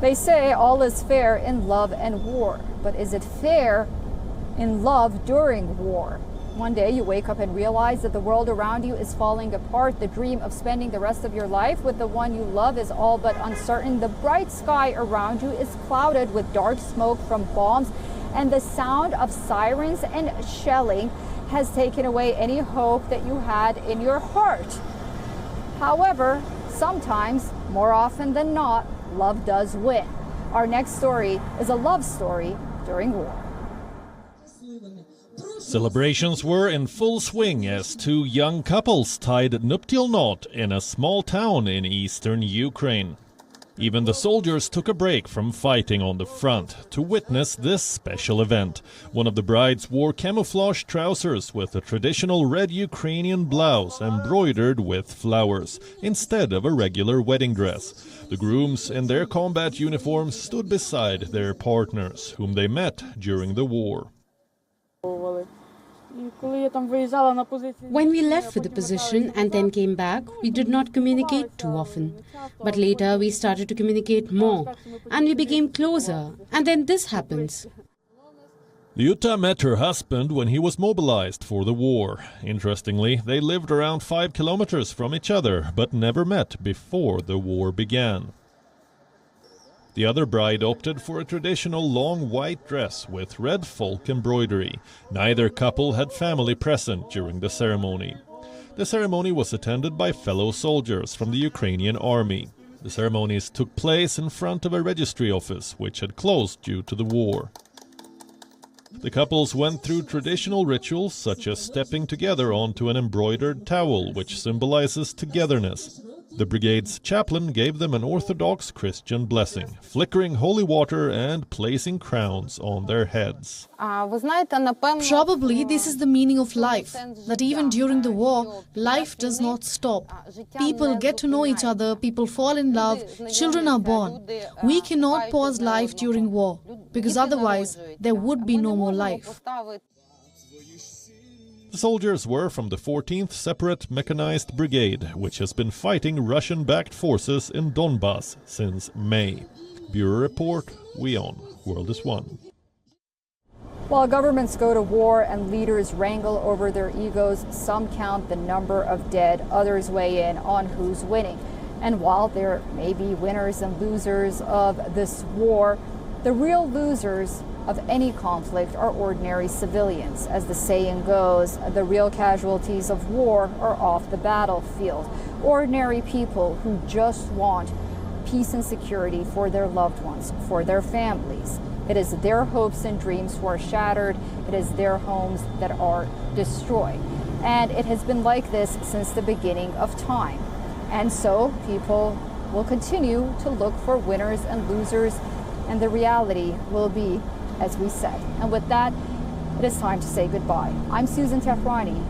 They say all is fair in love and war, but is it fair in love during war? One day you wake up and realize that the world around you is falling apart. The dream of spending the rest of your life with the one you love is all but uncertain. The bright sky around you is clouded with dark smoke from bombs, and the sound of sirens and shelling has taken away any hope that you had in your heart. However, sometimes, more often than not, love does win. Our next story is a love story during war. Celebrations were in full swing as two young couples tied a nuptial knot in a small town in eastern Ukraine. Even the soldiers took a break from fighting on the front to witness this special event. One of the brides wore camouflage trousers with a traditional red Ukrainian blouse embroidered with flowers, instead of a regular wedding dress. The grooms in their combat uniforms stood beside their partners, whom they met during the war. When we left for the position and then came back, we did not communicate too often. But later we started to communicate more and we became closer, and then this happens. Jutta met her husband when he was mobilized for the war. Interestingly, they lived around 5 kilometers from each other, but never met before the war began. The other bride opted for a traditional long white dress with red folk embroidery. Neither couple had family present during the ceremony. The ceremony was attended by fellow soldiers from the Ukrainian army. The ceremonies took place in front of a registry office, which had closed due to the war. The couples went through traditional rituals such as stepping together onto an embroidered towel, which symbolizes togetherness. The brigade's chaplain gave them an Orthodox Christian blessing, flickering holy water and placing crowns on their heads. Probably this is the meaning of life, that even during the war, life does not stop. People get to know each other, people fall in love, children are born. We cannot pause life during war, because otherwise there would be no more life. The soldiers were from the 14th Separate Mechanized Brigade, which has been fighting Russian-backed forces in Donbass since May. Bureau Report, WION, World is One. While governments go to war and leaders wrangle over their egos, some count the number of dead, others weigh in on who's winning. And while there may be winners and losers of this war, the real losers of any conflict are ordinary civilians. As the saying goes, the real casualties of war are off the battlefield. Ordinary people who just want peace and security for their loved ones, for their families. It is their hopes and dreams who are shattered. It is their homes that are destroyed. And it has been like this since the beginning of time. And so people will continue to look for winners and losers, and the reality will be as we said. And with that, it is time to say goodbye. I'm Susan Tefrani.